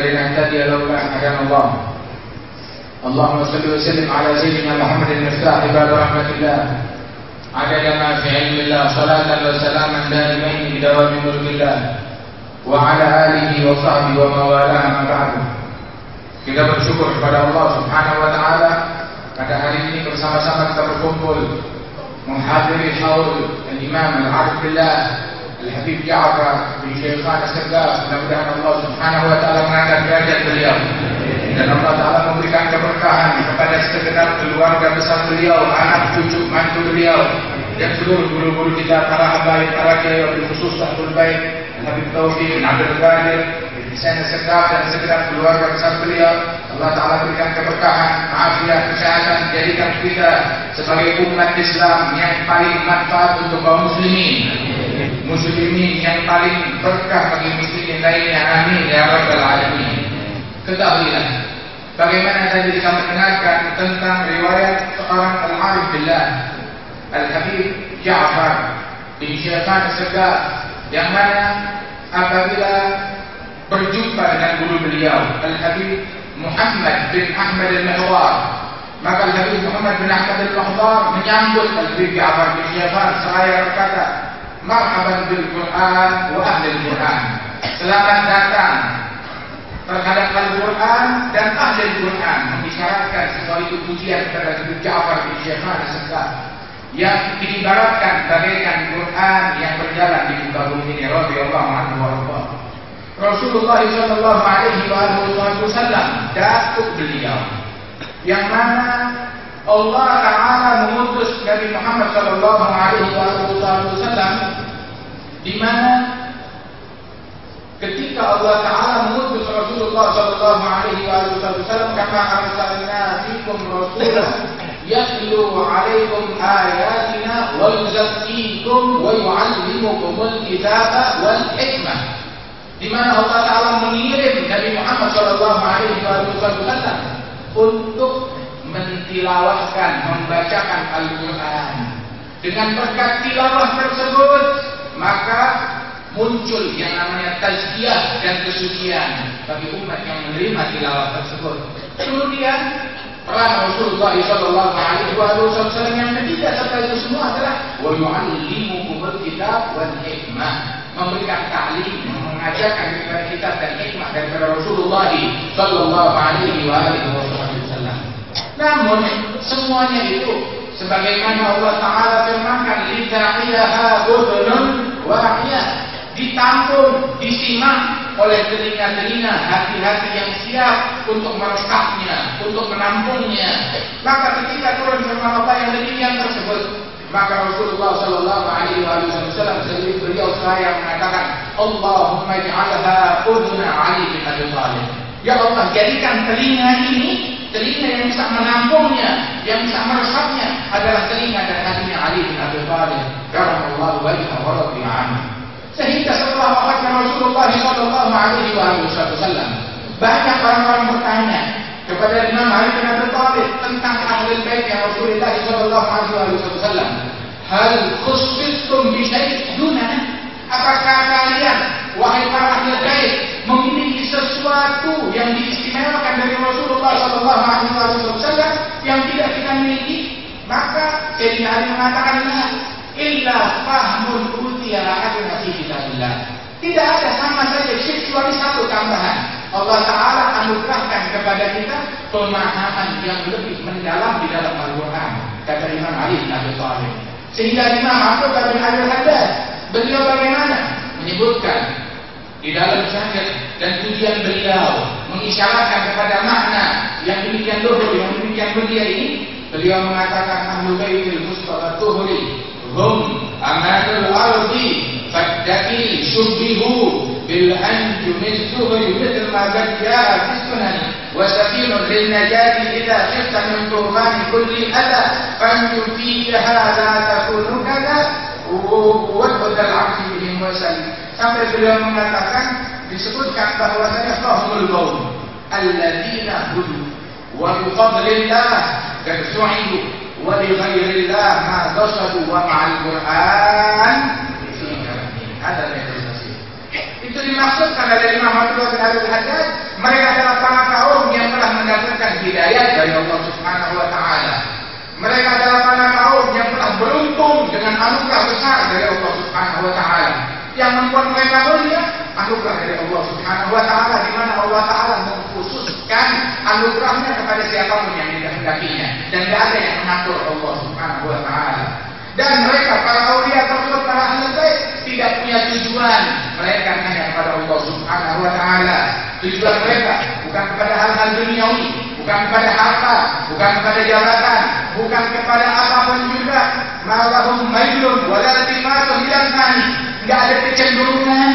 لنهتدي لولا أن هدانا الله. اللهم صل وسلم على سيدنا محمد المفتاح باب رحمة الله عدد ما في علم الله صلاة وسلاما دائمين بدوام ملك الله وعلى آله وصحبه ومن والاه ما بعد. Kita bersyukur kepada Allah Subhanahu wa taala pada hari ini bersama-sama kita berkumpul menghadiri haul Al-Imam Al-Arif Billah Al-Habib Ja'far bin Syekhana As-Saggaf. Mudah-mudahan Allah Subhanahu wa taala mengangkat derajat beliau dan Allah taala memberikan keberkahan kepada segenap keluarga besar beliau, anak cucu mantu beliau dan seluruh guru-guru kita, para habaib, para kiai, khusus Ahlul Bait, Habib Taufik, Abdul Qadir, Ihsan As-Saggaf dan segenap keluarga besar beliau. Allah taala berikan keberkahan, afiat, kesehatan, jadikan kita sebagai umat Islam yang paling manfaat untuk kaum muslimin yang paling berkah bagi muslimin lainnya. Amin ya rabbal alamin. Ketahuilah bagaimana tadi kita mendengarkan tentang riwayat seorang Al-Arif Billah Al-Habib Ja'far bin Syekhana As-Saggaf yang mana apabila berjumpa dengan guru beliau Al-Habib Muhammad bin Ahmad Al-Mahwar, maka Al-Habib Muhammad bin Ahmad Al-Mahwar menyambut Al-Habib Ja'far bin Syekhana seraya berkata, marhaban bil Quran wa ahli Al-Quran. Selamat datang terhadap Al-Quran dan ahli Al-Quran, mengisyaratkan sesuatu itu pujian kepada Habib Ja'far bin Syekhana As-Saggaf yang diibaratkan bagaikan Quran yang berjalan di muka bumi ini. Radhiyallahu anhu warḍah. Rasulullah sallallahu alaihi wasallam datuk beliau yang mana Allah Ta'ala mengutus Nabi Muhammad sallallahu alaihi wasallam, di mana ketika Allah Ta'ala mengutus Rasulullah sallallahu alaihi wasallam, kama arsalna fikum rasulan yatlu alaikum ayatina wa yuzakkikum wa yu'allimukumul kitaba wal hikmah, di mana Allah Ta'ala mengirim Nabi Muhammad sallallahu alaihi wasallam untuk mentilawahkan, membacakan Al-Quran. Dengan berkat tilawah tersebut maka muncul yang namanya tazkiyah dan kesucian bagi umat yang menerima tilawah tersebut. Kemudian peran Rasulullah sallallahu alaihi wasallam yang ketiga setelah itu semua adalah wa yu'allimukumul kitab wal hikmah, memberikan ta'lim, mengajarkan kepada kitab dan hikmah daripada Rasulullah sallallahu alaihi wasallam. Namun semuanya itu sebagaimana Allah Ta'ala firmankan, lida'ilaha udhunun wa'iyah, ditampung, disimak oleh telinga-telinga, hati-hati yang siap untuk merekapnya, untuk menampungnya. Maka ketika turun firman Allah yang demikian tersebut, maka Rasulullah sallallahu alaihi wasallam sendiri beliau saya mengatakan, Allahumma ij'alha udhuna Ali bin Abi Thalib. Ya Allah, jadikan telinga ini, telinga yang bisa menampungnya, yang bisa meresapnya adalah telinga dan hatinya Ali bin Abi Thalib karamallahu wajhahu wa radiya anhu. Sehingga setelah wafatnya Rasulullah sallallahu alaihi wasallam, banyak orang-orang bertanya kepada Imam Ali bin Abi Thalib tentang ahlul bait Rasulullah sallallahu alaihi wasallam. Hal khussistum bi syai' dunana? Apakah kalian wahai para ahlul bait memiliki sesuatu yang diistimewakan dari Rasulullah sallallahu alaihi wasallam yang tidak kita miliki? Maka Sayyidina Ali mengatakan, la illa fahmun utiya ahaduna fi kitabillah. Tidak ada sama saja kecuali satu tambahan. Allah Ta'ala anugerahkan kepada kita pemahaman yang lebih mendalam di dalam Al-Quran, kata Imam Ali bin Abi Thalib. Sehingga Imam Abdul bin Al-Haddad beliau bagaimana menyebutkan di dalam syahid dan pujian beliau mengisyaratkan kepada makna yang demikian luhur, yang demikian mulia ini. Beliau mengatakan, Ahlul Baitil Mustafa Tuhri hum amanul ardi faddaki syubbihu bil anjumil zuhri mithl ma jaa fi sunan wa sakinun lin najati idza khifta min turban kulli adha fanju fiha la takunu kada wa badal arshi bihim wasal. Sampai beliau mengatakan, disebutkan bahwasanya fahmul qaum alladzina hudu wa bi fadlillah kad su'idu wa li ghairillah ma dasadu wa ma'al Qur'an ada realisasi. Itu dimaksudkan dari Imam Abdul bin Al-Haddad, mereka anugerah besar dari Allah Subhanahu wa taala. Yang membuat mereka mulia, anugerah dari Allah Subhanahu wa taala, di mana Allah taala mengkhususkan anugerahnya kepada siapapun yang dikehendakinya, dan tidak ada yang mengatur Allah Subhanahu wa taala. Dan mereka para aulia tersebut, para ahlul bait, tidak punya tujuan mereka hanya kepada Allah Subhanahu wa taala. Tujuan mereka bukan kepada hal-hal duniawi, bukan kepada harta, bukan kepada jabatan, bukan kepada apapun juga. Malahum mailun wala timatun ilal thani. Tidak ada kecenderungan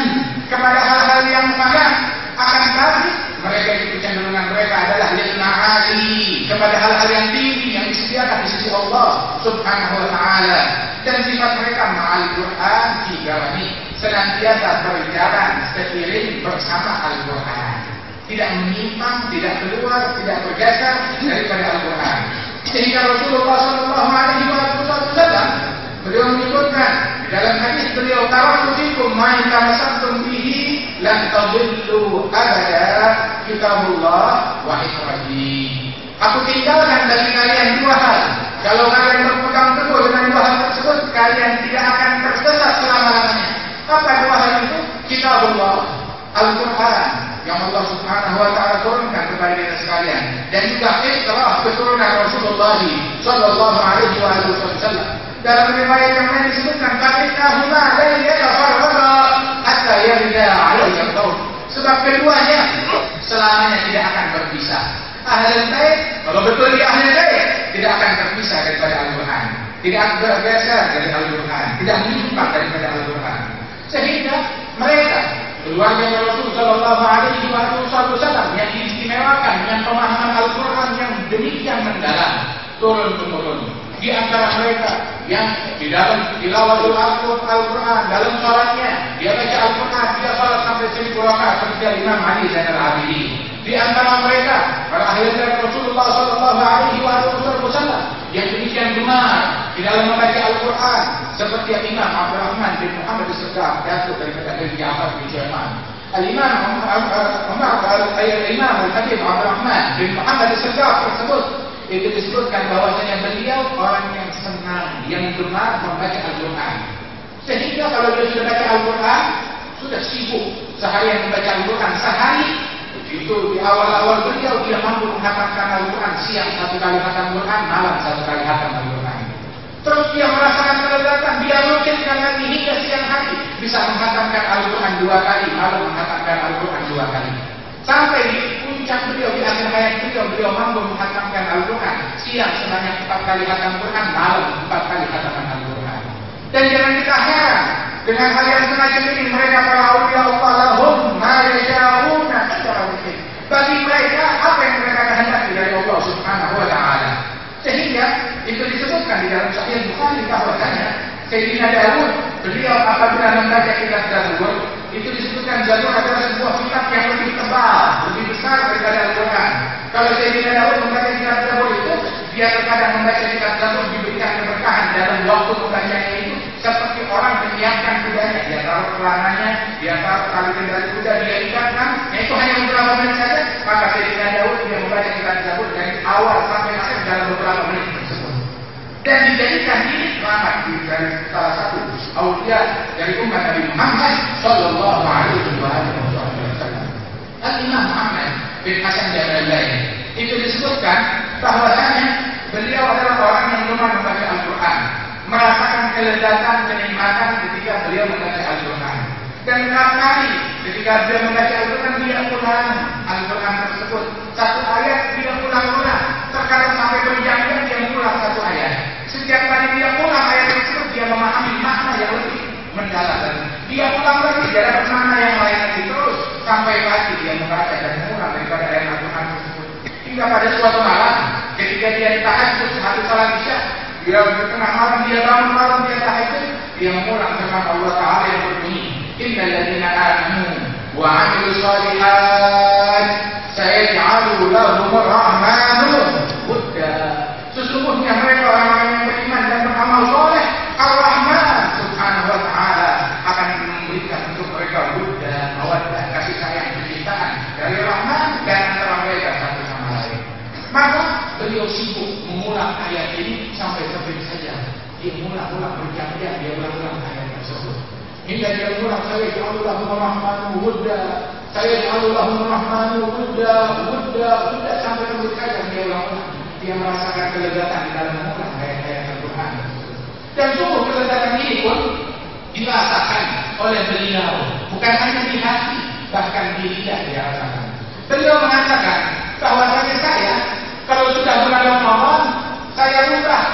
kepada hal-hal yang mana, akan tetapi mereka itu kecenderungan mereka adalah lil ma'ali, kepada hal-hal yang tinggi yang disediakan di sisi Allah Subhanahu wa taala. Dan sifat mereka ma'al Quran ini senantiasa berjalan seiring bersama Al-Quran, tidak menyimpang, tidak keluar, tidak bergeser daripada Al-Quran. Sehingga Rasulullah sallallahu alaihi wasallam beliau menyebutkan di dalam hadis beliau, taraktu fikum ma in tamassaktum bihi lan tadillu abada, kitabullah wa hikmati. Aku tinggalkan dari kalian dua hal. Kalau kalian berpegang teguh dengan dua hal tersebut, kalian tidak akan tersesat selama-lamanya. Apa dua hal itu? Kitabullah, Al-Quran yang Allah Subhanahu wa taala turunkan kepada kita sekalian, dan juga ikhlas keturunan Rasulullah sallallahu alaihi wasallam. Dalam riwayat yang lain disebutkan fa'inahuma la yatafarraqa hatta yarda 'alaihi al-qaul. Sebab keduanya selamanya tidak akan berpisah. Ahlul bait, kalau betul dia ahlul bait, tidak akan terpisah daripada Al-Quran, tidak akan bergeser dari Al-Quran, tidak menyimpang daripada Al-Quran. Sehingga mereka keluarga Rasul sallallahu alaihi wasallam yang diistimewakan dengan pemahaman Al-Quran yang demikian mendalam, turun temurun. Di antara mereka yang di dalam tilawatul Al-Quran, dalam salatnya dia baca Al-Quran, dia salat sampai 1000 rakaat seperti Imam Ali Zainal Abidin. Di antara mereka para ahli dari Rasulullah sallallahu alaihi wasallam yang demikian gemar di dalam membaca Al-Quran, seperti Imam Abdurrahman bin Muhammad As-Saddaq, datuk daripada Ja'far bin Sulaiman. Al-Imam Al-Hakim Abdurrahman bin Muhammad As-Saddaq tersebut, itu disebutkan bahwasanya beliau orang yang senang, yang gemar membaca Al-Quran. Sehingga kalau dia sudah baca Al-Quran, sudah sibuk seharian membaca Al-Quran. Sehari itu di awal-awal beliau dia mampu menghatamkan Al-Quran, siang satu kali hatam Al-Quran, malam satu kali hatam Al-Quran. Terus dia merasakan kelezatan, dia rutinkan lagi hingga siang hari bisa menghatamkan Al-Quran 2 kali, malam menghatamkan Al-Quran 2 kali. Sampai di puncak beliau, di akhir hayat beliau mampu menghatamkan Al-Quran siang sebanyak 4 kali hatam Al-Quran, malam 4 kali hataman Al-Quran. Dan jangan kita heran dengan hal yang semacam ini. Mereka para aulia Allah lahum ma yasha'una inda rabbihim. Bagi mereka apa yang mereka kehendaki dari Allah Subhanahu wa taala. Sehingga itu disebutkan di dalam Sahih Bukhari bahwasanya Sayyidina Daud, beliau apabila membaca kitab Zabur, itu disebutkan Zabur adalah sebuah kitab yang lebih tebal, lebih besar daripada Al-Quran. Kalau Sayyidina Daud membaca kitab Zabur itu, dia terkadang membaca kitab Zabur diberikan keberkahan dalam waktu pembacanya itu, seperti orang menyiapkan kudanya, dia taruh celananya, dia taruh tali kendali kuda, dia ikatkan, itu hanya beberapa menit saja, maka Sayyidina Daud dia membaca kitab Zabur dari awal sampai akhir dalam beberapa menit tersebut. Dan dijadikan ini selamat dari salah satu aulia dari umat Nabi Muhammad sallallahu alaihi wasallam. Al-Imam Muhammad bin Hasan Jabalain itu disebutkan bahwasanya beliau adalah orang yang gemar membaca Al-Quran, merasakan kelezatan, kenikmatan ketika beliau membaca Al-Quran. Dan kerap kali ketika beliau membaca Al-Quran, dia ulang Al-Quran tersebut. Satu ayat dia ulang-ulang, terkadang sampai berjam-jam dia mengulang satu ayat. Setiap kali dia ulang ayat tersebut, dia memahami makna yang lebih mendalam, dan dia ulang lagi, dia dapat makna yang lain lagi, terus sampai pagi dia membaca dan mengulang daripada ayat Al-Quran tersebut. Hingga pada suatu malam ketika dia tahajud habis salat Isya, dia tengah malam dia bangun malam, dia tahajud, dia mengulang firman Allah Taala yang berbunyi, innal ladzina amanu wa 'amilus shalihat sayaj'alu lahumur rahmanu wudda. Sesungguhnya mereka orang-orang yang beriman dan beramal soleh, Ar-Rahman Subhanahu wa taala akan memberikan untuk mereka wudda, mawaddah, kasih sayang, kecintaan dari Rahman dan antara mereka satu sama lain. Maka beliau sibuk mengulang ayat ini sampai terbit saja Dia mula-mula berjam-jam dia berulang ayat tersebut. Hingga dia mula, saya ja'alullahu rahmanu wudda, saya ja'alullahu rahmanu wudda, sampai kadang dia ulang-ulang. Dia merasakan kelezatan di dalam mengulang ayat-ayat Al-Quran. Dan sungguh kelezatan ini pun dirasakan oleh beliau, bukan hanya di hati, bahkan di lidah dia rasakan. Beliau mengatakan bahwasanya saya kalau sudah bulan Ramadan, saya rubah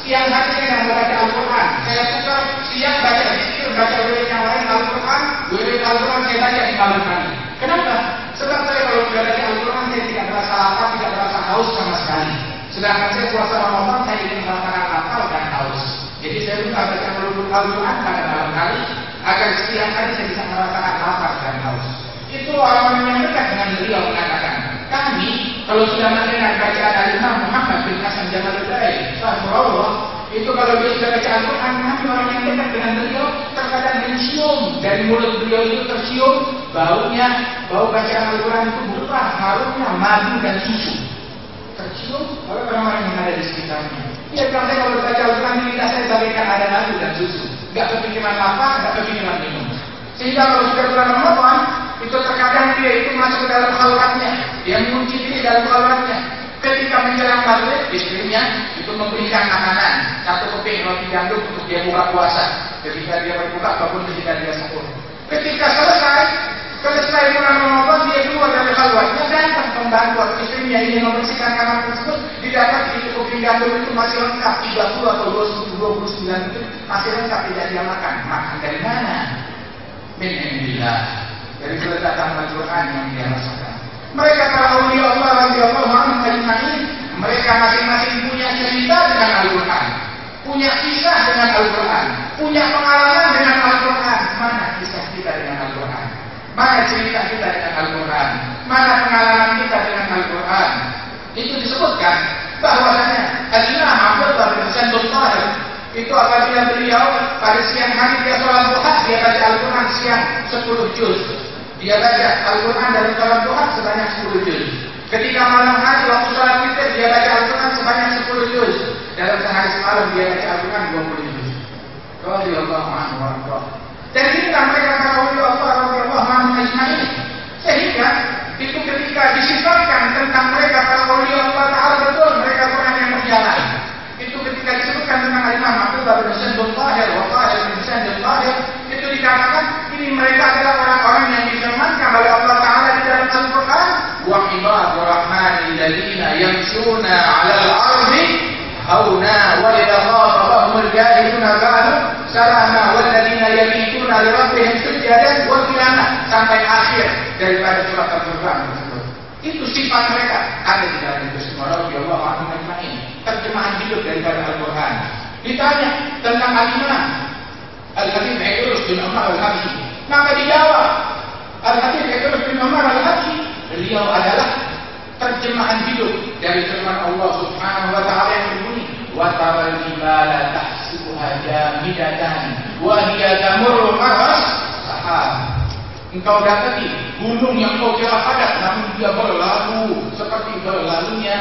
siang hari dengan membaca Al-Quran. Saya tukar siang baca zikir, baca wirid yang lain Al-Quran, wirid Al-Quran saya baca di malam hari. Kenapa? Sebab saya kalau sudah baca Al-Quran saya tidak merasa lapar, tidak merasa haus sama sekali. Sedangkan saya puasa Ramadan saya ingin merasakan lapar dan haus. Jadi saya buka baca Al-Quran pada malam hari agar siang hari saya bisa merasakan lapar dan haus. Itu orang yang dekat dengan beliau mengatakan, kami kalau sudah mendengar bacaan Al-Imam Muhammad bin Hasan Jamaluddin rahimahullah, itu kalau dia sudah baca Al-Quran, kami orang yang dekat dengan beliau terkadang mencium dari mulut beliau itu tercium baunya, bau bacaan Al-Quran itu berupa harumnya madu dan susu. Tercium oleh orang-orang yang ada di sekitarnya. Dia bilang, saya kalau baca Al-Quran di lidah saya bagaikan ada madu dan susu. Gak kepikiran lapar, gak kepikiran minum. Sehingga kalau sudah bulan Ramadan, itu terkadang dia itu masuk ke dalam khalwatnya, dia mengunci diri dalam khalwatnya. Ketika menjelang maghrib, istrinya itu memberikan makanan, satu keping roti gandum untuk dia buka puasa. Ketika dia berbuka ataupun ketika dia sahur. Ketika selesai bulan Ramadan, dia keluar dari khalwatnya, datang pembantu atau istrinya ingin membersihkan kamar tersebut, didapati itu keping gandum itu masih lengkap, 30 atau 29 itu masih lengkap, tidak dia makan. Makan dari mana? Min indillah, dari kelezatan Al-Quran yang dia rasakan. Mereka para awliya Allah radhiyallahu anhum ajma'in, mereka masing-masing punya cerita dengan Al-Quran, punya kisah dengan Al-Quran, punya pengalaman dengan Al-Quran. Mana kisah kita dengan Al-Quran? Mana cerita kita dengan Al-Quran? Mana pengalaman kita dengan Al-Quran? Itu disebutkan bahwasanya Al-Imam Abdullah bin Hasan Al-Tahir itu apabila beliau pada siang hari dia sholat duha, dia baca Al-Quran siang 10 juz. Dia baca Al-Quran dalam sholat duha sebanyak 10 juz. Ketika malam hari waktu sholat witir dia baca Al-Quran sebanyak 10 juz. Dalam sehari semalam dia baca Al-Quran 20 juz. Radhiyallahu anhu wa radhiyallahu. Dan inilah mereka para wali Allah radhiyallahu anhum ajma'in. Sehingga itu ketika disifatkan tentang mereka para wali Allah Ta'ala, betul mereka orang yang berjalan. Itu ketika disebutkan tentang Imam Abdullah bin Hasan Al-Tahir wa Tahir bin Hasan Al-Tahir, itu dikatakan ini mereka adalah orang-orang yang difirmankan oleh Allah Ta'ala di dalam Al-Quran, wa ibadur rahmanil ladzina yamshuna 'alal ardi hauna wa idza khatabahumul jahiluna qalu salama wal ladzina yabituna li rabbihim sujadan wa qiyamah, sampai akhir daripada surat Al-Quran tersebut. Itu sifat mereka ada di dalam itu semua. Radhiyallahu anhum ajma'in. Terjemahan hidup daripada Al-Quran. Ditanya tentang Al-Imam Al-Habib Idrus bin Umar Al-Habsyi, maka dijawab Al-Habib Idrus bin Umar Al-Habsyi, beliau adalah terjemahan hidup dari firman Allah Subhanahu wa Ta'ala yang berbunyi, wa taral jibala tahsibuha jamidatan wa hiya tamurru marras sahab. Engkau dapati gunung yang kau kira padat, namun dia berlalu seperti berlalunya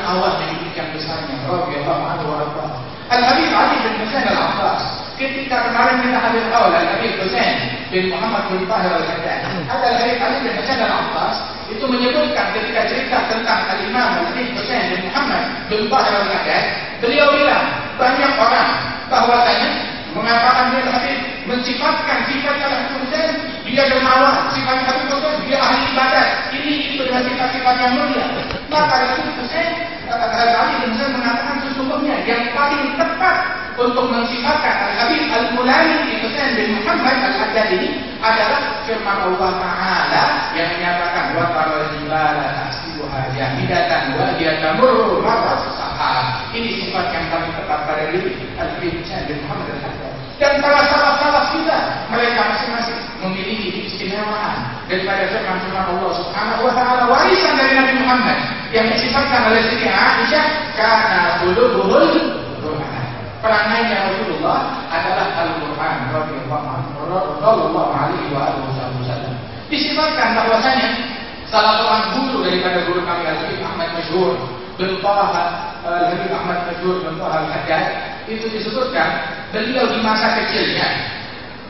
awan yang demikian besarnya. Radhiyallahu anhu wa radhiyallahu. Al-Habib Ali bin Husain Al-Abbas, ketika kemarin kita hadir awal Al-Habib Husain bin Muhammad bin Tahir Al-Haddad, ada Al-Habib Ali bin Husain Al-Abbas itu menyebutkan ketika cerita tentang Al-Imam Al-Habib Husain bin Muhammad bin Tahir Al-Haddad, beliau bilang banyak orang bahwasanya mengatakan dia Habib mensifatkan sifat Al-Habib Husain, dia dermawan, sifat Habib Husain, dia ahli ibadat, ini itu dengan sifat-sifat yang mulia. Maka Habib Husain, kali Husain mengatakan sesungguhnya yang paling tepat untuk mensifatkan Al-Habib Al-Mulani bin Husain bin Muhammad Al-Haddad ini adalah firman Allah Ta'ala yang menyatakan wa taral jibala tahsibuha jamidatan wa hiya tamurru marras sahab. Ini sifat yang paling tepat pada diri Al-Habib Husain bin Muhammad Al-Haddad. Dan para salaf-salaf kita, mereka masing-masing memiliki keistimewaan daripada firman-firman Allah Subhanahu wa Ta'ala, warisan dari Nabi Muhammad yang disifatkan oleh Siti Aisyah, kana qulubuhul Qur'an. Perangainya Rasulullah adalah Al-Quran. Radhiyallahu alaihi wa sallam. Disifatkan bahwasanya salah seorang guru daripada guru kami Al-Habib Ahmad Masyhur bin Taha Al-Habib Ahmad Masyhur bin Taha Al-Haddad, itu disebutkan beliau di masa kecilnya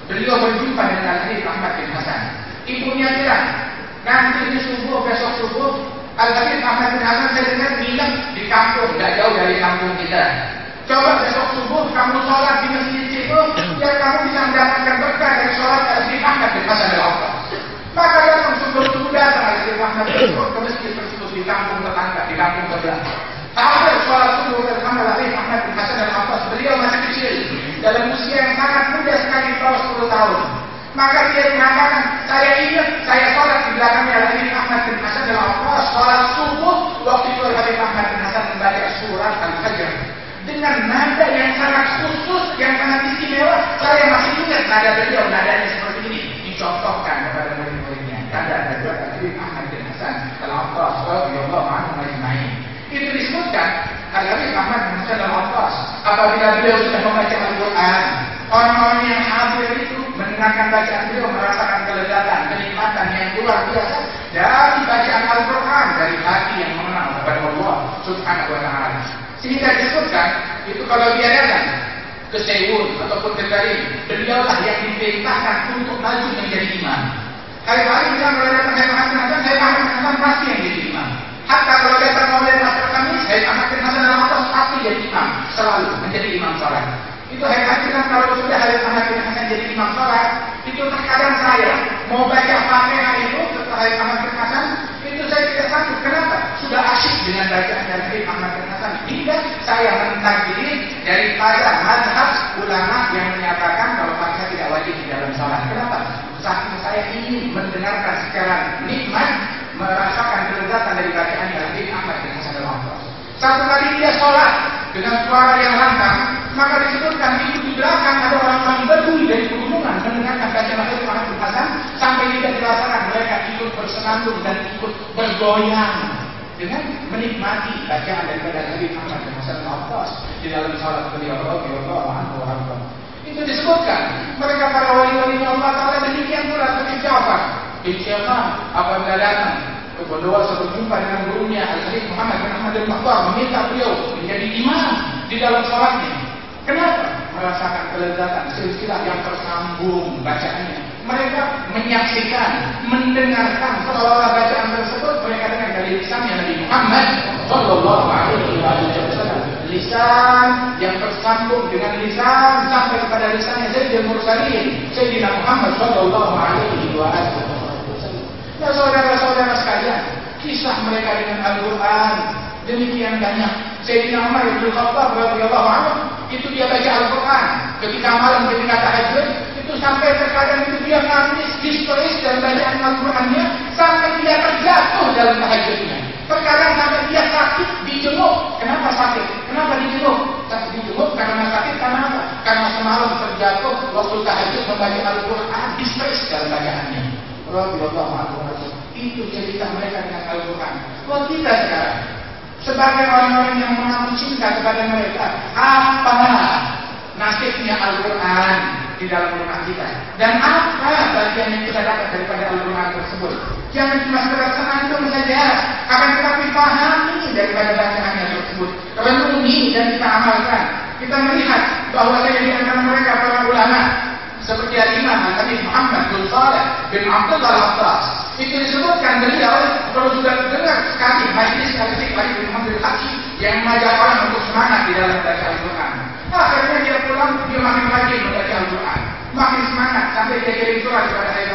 beliau berjumpa dengan Al-Habib Ahmad bin Hasan. Ibunya bilang, nanti di subuh, besok subuh Al-Habib Ahmad bin Hasan saya dengar nginep di kampung, gak jauh dari kampung kita. Coba besok subuh kamu sholat di masjid itu, biar kamu bisa mendapatkan berkah dari sholat Al-Habib Ahmad bin Hasan al-Attas. Maka datang subuh-subuh datang Al-Habib Ahmad bin Hasan ke masjid tersebut di kampung tetangga, di kampung sebelah. Sampai sholat subuh bersama Al-Habib Ahmad bin Hasan al-Attas, beliau masih kecil, dalam usia yang sangat muda sekali, di bawah 10 tahun. Maka dia mengatakan, saya ingat saya sholat di belakangnya Al-Habib Ahmad bin Hasan al-Attas, sholat subuh, waktu itu Al-Habib Ahmad bin Hasan membaca surat Al-Fajr dengan nada yang sangat khusus, yang sangat istimewa. Saya masih ingat nada beliau, nadanya seperti ini, dicontohkan kepada murid-muridnya. Nada Al-Habib Ahmad bin Hasan al-Attas radhiyallahu anhu ajma'in. Itu disebutkan Al-Habib Ahmad bin Hasan al-Attas apabila beliau sudah membaca Al-Quran, orang-orang yang hadir itu mendengarkan bacaan beliau merasakan kelezatan, kenikmatan yang luar biasa dari bacaan Al-Quran, dari hati yang mengenal kepada Allah Subhanahu wa Ta'ala. Sehingga disebutkan itu kalau dia datang ke Seoul ataupun ke Karim, beliaulah yang diperintahkan untuk maju menjadi imam. Kali-kali bilang kalau datang Habib Ahmad bin Hasan, Habib Ahmad bin Hasan pasti yang jadi imam. Hatta kalau datang Maulid Nasr Kamis, Habib Ahmad bin Hasan al-Attas pasti jadi imam, selalu menjadi imam salat. Itu hebat kan kalau sudah Habib Ahmad bin Hasan jadi imam salat, itu terkadang saya mau baca Fatihah itu setelah Habib Ahmad bin Hasan, itu saya tidak sanggup. Kenapa? Sudah asyik dengan bacaan dari Habib Ahmad bin Hasan. Hingga saya mentadbir daripada mazhab ulama yang menyatakan kalau Fatihah tidak wajib di dalam salat. Kenapa? Saking saya ingin mendengarkan secara nikmat, merasakan kelezatan dari bacaan Habib Ahmad bin Hasan al-Attas. Satu kali dia sholat dengan suara yang lantang, maka disebutkan itu di belakang ada orang-orang Badui dari pegunungan mendengarkan bacaan Habib Ahmad bin Hasan sampai tidak dirasakan mereka ikut bersenandung dan ikut bergoyang dengan menikmati bacaan daripada Habib Ahmad bin Hasan al-Attas di dalam sholat beliau radhiyallahu anhu. Itu disebutkan mereka para wali-wali Allah Taala demikian pula seperti Ja'far bin Syaitan apabila datang berdoa berjumpa dengan gurunya Al-Habib Muhammad bin Ahmad al-Mukhtar meminta beliau menjadi imam di dalam sholatnya. Kenapa? Merasakan kelezatan silsilah yang tersambung bacaannya. Mereka menyaksikan, mendengarkan seolah-olah bacaan tersebut mereka dengar dari lisannya Nabi Muhammad sallallahu alaihi wasallam. Lisan yang tersambung dengan lisan sampai kepada lisannya Sayyidul Mursalin Sayyidina Muhammad sallallahu alaihi wasallam. Nah, saudara-saudara sekalian, kisah mereka dengan Al-Quran demikian banyak. Sayyidina Umar bin Khattab radhiyallahu anhu itu dia baca Al-Quran ketika malam, ketika tahajud, itu sampai terkadang itu dia nangis histeris dalam bacaan Al-Qurannya sampai dia terjatuh dalam tahajudnya. Terkadang sampai dia sakit dijenguk. Kenapa sakit? Kenapa dijenguk? Sakit dijenguk karena sakit karena apa? Karena semalam terjatuh waktu tahajud membaca Al-Quran histeris dalam bacaannya. Radhiyallahu anhu. Itu cerita mereka dengan Al-Quran. Kalau kita sekarang sebagai orang-orang yang mengaku cinta kepada mereka, apa nasibnya Al-Quran di dalam rumah kita? Dan apa bagian yang kita dapat daripada Al-Quran tersebut? Jangan cuma sekedar senandung saja, akan tetapi pahami daripada bacaannya tersebut, renungi dan kita amalkan. Kita melihat bahwa di antara mereka para ulama seperti Al-Imam Al-Habib Muhammad bin Shalih bin Abdullah Al-Attas, itu disebutkan beliau kalau sudah dengar sekali majlis Al-Habib bin Muhammad Al-Hakim yang mengajak orang untuk semangat di dalam baca Al-Quran. Akhirnya dia pulang, dia makin rajin membaca Al-Quran, makin semangat sampai dia kirim surat kepada saya.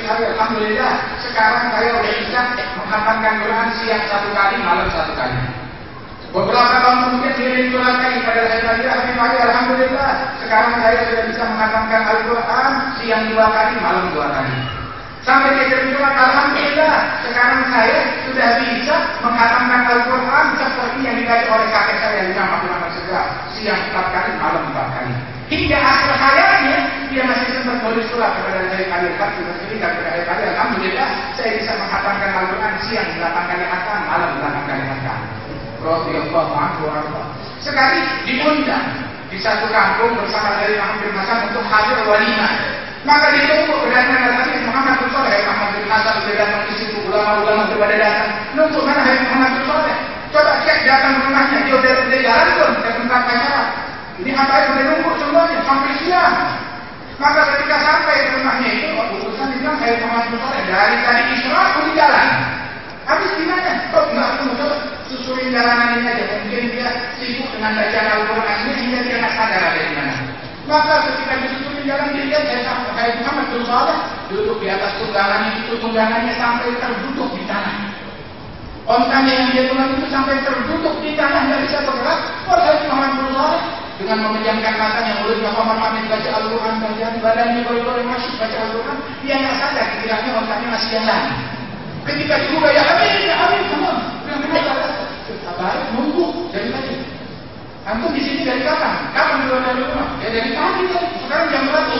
Alhamdulillah sekarang saya sudah bisa menghatamkan Quran siang 1 kali, malam 1 kali. Beberapa tahun kemudian dia kirim surat lagi pada saya. Alhamdulillah sekarang saya sudah bisa menghatamkan Al-Quran siang 2 kali, malam 2 kali. Sampai dia kirim surat, alhamdulillah sekarang saya sudah bisa menghatamkan Al-Quran seperti yang dibaca oleh kakek saya Imam Abdul Rahman Segera, siang 4 kali, malam 4 kali. Hingga akhir hayatnya dia masih sempat menulis surat kepada saya kali alhamdulillah saya bisa menghatamkan Al-Quran siang 8 kali hatam, malam 8 kali hatam. Radhiyallahu anhu. Sekali diundang di satu kampung bersama dari Muhammad bin Hasan untuk hadir walimah. Maka ditunggu kedatangan Habib Muhammad bin Shalih. Muhammad bin Hasan sudah datang di situ, ulama-ulama kepada datang. Nunggu mana Habib Muhammad bin Shalih? Coba cek datang ke rumahnya, dia udah jalan pun ke tempat acara. Ini Habaib menunggu semuanya sampai siang. Maka ketika sampai ke rumahnya itu, utusan bilang, saya Muhammad bin Saleh dari tadi Isra aku di jalan. Habis gimana? Kok enggak aku susurin jalanan ini aja? Mungkin dia sibuk dengan bacaan Al-Quran ini hingga dia tak sadar ada di mana. Maka ketika disusurin jalan dia lihat saya Muhammad bin Saleh duduk di atas tunggangan itu, tunggangannya sampai terduduk di tanah. Ontanya yang dia tunggang itu sampai terduduk di tanah, tidak bisa bergerak. Saya Muhammad bin Saleh dengan memejamkan matanya, mulutnya Muhammad Amin baca Al-Quran, badannya boleh masuk baca Al-Quran, dia nggak sadar kiranya ontanya masih jalan. Ketika juga ya Amin, teman, baik nunggu dari tadi. Antum di sini dari kapan? Kapan keluar dari rumah? Ya dari pagi tadi. Sekarang jam berapa?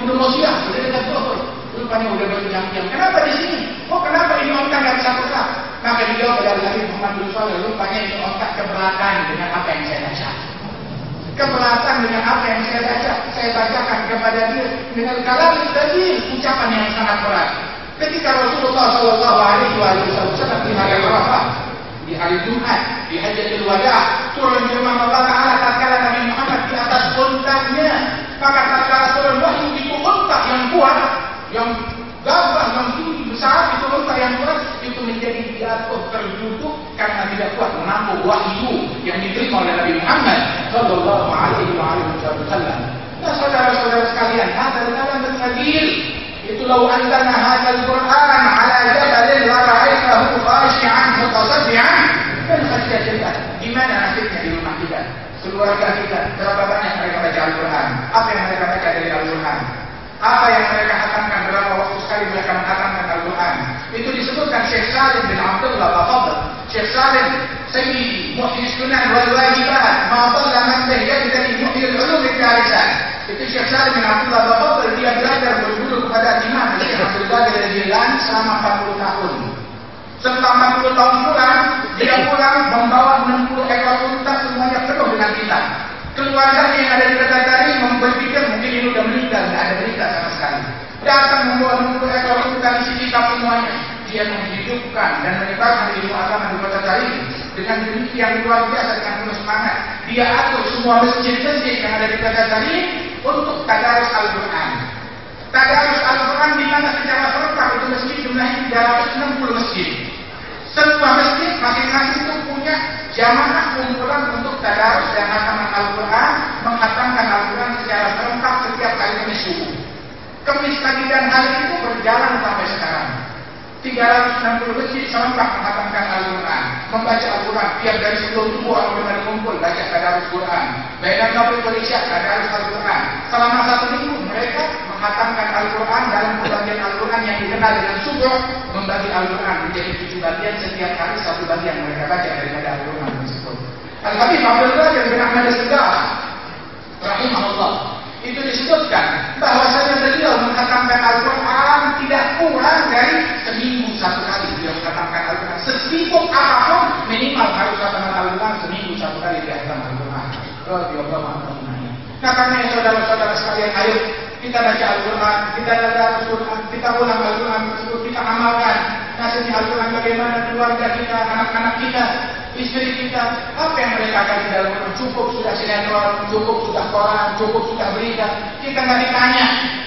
Udah mau siang, udah dekat zuhur. Rupanya udah berjam-jam. Kenapa di sini? Oh kenapa ini ontak nggak bisa bergerak? Maka dijawab oleh Nabi Muhammad SAW. Rupanya ini ontak keberatan dengan apa yang saya baca. Keberatan dengan apa yang saya baca. Saya bacakan kepada dia dengan kalam tadi ucapan yang sangat berat. Ketika Rasulullah SAW di hari Arafah, di hari Jumat, di Hajjatul Wada, turun firman Allah Taala tatkala Nabi Muhammad di atas untanya, maka tatkala turun wahyu itu unta yang kuat, yang gagah, yang tinggi besar, itu unta yang kuat itu menjadi jatuh terduduk karena tidak kuat menampung wahyu yang diterima oleh Nabi Muhammad Sallallahu Alaihi Wasallam. Nah saudara-saudara sekalian, ada dalam berkadir. Itu lau anzalna hadzal Qur'an 'ala jabalin la ra'aitahu khashi'an mutasaddian dan khasyiatillah. Di mana nasibnya di rumah kita, keluarga kita, berapa banyak mereka baca Al-Qur'an? Apa yang mereka baca dari Al-Qur'an? Apa yang mereka khatamkan, berapa waktu sekali mereka menghatamkan Al-Qur'an? Itu disebutkan Syekh Salim bin Abdullah Al-Fadl. Syekh Salim Sayyidi Muhyi Sunan wal Wajibat ma dhalla man tayyada Muhyi al-Ulum al-Darisat. Itu Syekh Salim bin Abdullah Al-Fadl, dia belajar berguru kepada Imam Syekh Abdul Qadir Al-Jilani selama 40 tahun. Setelah 40 tahun pulang, dia pulang membawa 60 ekor unta semuanya penuh dengan kitab. Keluarganya yang ada di Kediri berpikir mungkin ini sudah meninggal, tidak ada berita sama sekali. Datang membawa 60 ekor unta isi kitab semuanya. Dia menghidupkan dan menyebarkan ilmu agama di Kota Kediri dengan demikian luar biasa, dengan penuh semangat. Dia atur semua masjid-masjid yang ada di Kota Kediri untuk tadarus Al-Quran. Tadarus Al-Quran di mana secara serentak itu masjid jumlahnya 360 masjid. Semua masjid masing-masing itu punya jamaah kumpulan untuk tadarus dan hataman Al-Quran, menghatamkan Al-Quran secara serentak setiap kali Kamis subuh. Kamis pagi dan hari itu berjalan sampai sekarang. 360 masjid serentak menghatamkan Al-Quran, membaca Al-Quran. Tiap dari sebelum subuh orang benar kumpul baca tadarus Quran. Baiklah sampai berisyak tadarus Al-Quran. Selama 1 minggu mereka menghatamkan Al-Quran dalam pembagian Al-Quran yang dikenal dengan subuh, membagi Al-Quran menjadi 7 bagian, setiap hari 1 bagian mereka baca daripada Al-Quran tersebut. Al-Habib Abdul Qadir bin Ahmad As-Segaf rahimahullah, itu disebutkan bahwasanya beliau menghatamkan Al-Quran tidak kurang dari seminggu 1 kali beliau menghatamkan Al-Quran. Sesibuk apapun minimal harus hataman Al-Quran seminggu 1 kali dia hatam Al-Quran. Nah karena saudara-saudara sekalian, ayo kita baca Al-Quran, kita baca Al-Quran, kita ulang Al-Quran tersebut, kita amalkan. Nasibnya Al-Quran bagaimana keluarga kita, anak-anak kita, istri kita, apa yang mereka akan di dalam Quran. Cukup sudah sinetron, cukup sudah koran, cukup sudah berita. Kita nggak ditanya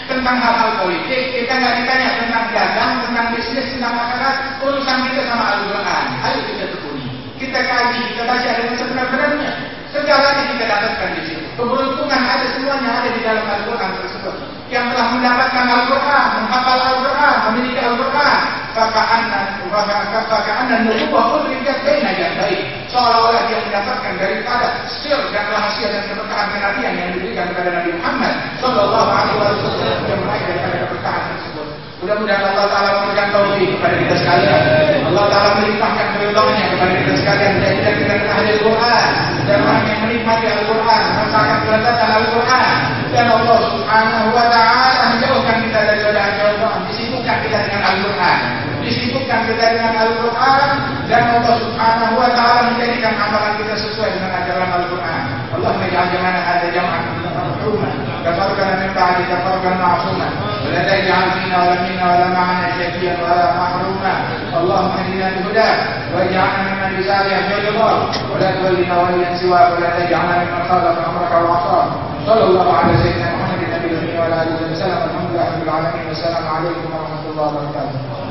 tentang hal-hal politik, kita nggak ditanya tentang dagang, tentang bisnis, tentang masyarakat. Urusan kita sama Al-Quran. Ayo kita tekuni, kita kaji, kita baca dengan sebenar-benarnya. Segalanya kita dapatkan di situ. Keberuntungan ada semuanya ada di dalam Al-Quran tersebut. Yang telah mendapatkan Al-Quran, menghafal Al-Quran, memiliki Al-Quran, faka'anna nubuwah udrikat baina yadayhi. Seolah-olah dia mendapatkan daripada sir dan rahasia dan keberkahan kenabian yang diberikan kepada Nabi Muhammad Sallallahu Alaihi Wasallam yang meraih daripada keberkahan tersebut. Mudah-mudahan Allah Ta'ala memberikan taufik kepada kita sekalian. Allah Ta'ala melimpahkan ridhonya kepada kita sekalian. Menjadikan kita ahli Al-Quran dan orang yang menikmati Al-Quran, merasakan kelezatan Al-Quran. Dan Allah Subhanahu Wa Ta'ala menjauhkan kita daripada Al-Quran. Disibukkan kita dengan Al-Quran, disibukkan kita dengan Al-Quran. Dan Allah Subhanahu Wa Ta'ala menjadikan amalan kita sesuai dengan ajaran Al-Quran. Allahumma ij'al jam'ana hadza jam'an marhuman, tafarraqana min ba'di tafarruqan ma'suman. ولا تجعل فينا ولا منا ولا معنا شقيا ولا محروما اللهم اهدنا بهداك واجعلنا ممن يسارع في رضاك ولا تولنا وليا سواك ولا تجعلنا ممن خالف امرك وعصاك صلى الله على سيدنا محمد النبي الامي وعلى اله وسلم الحمد لله رب العالمين والسلام عليكم ورحمه الله وبركاته.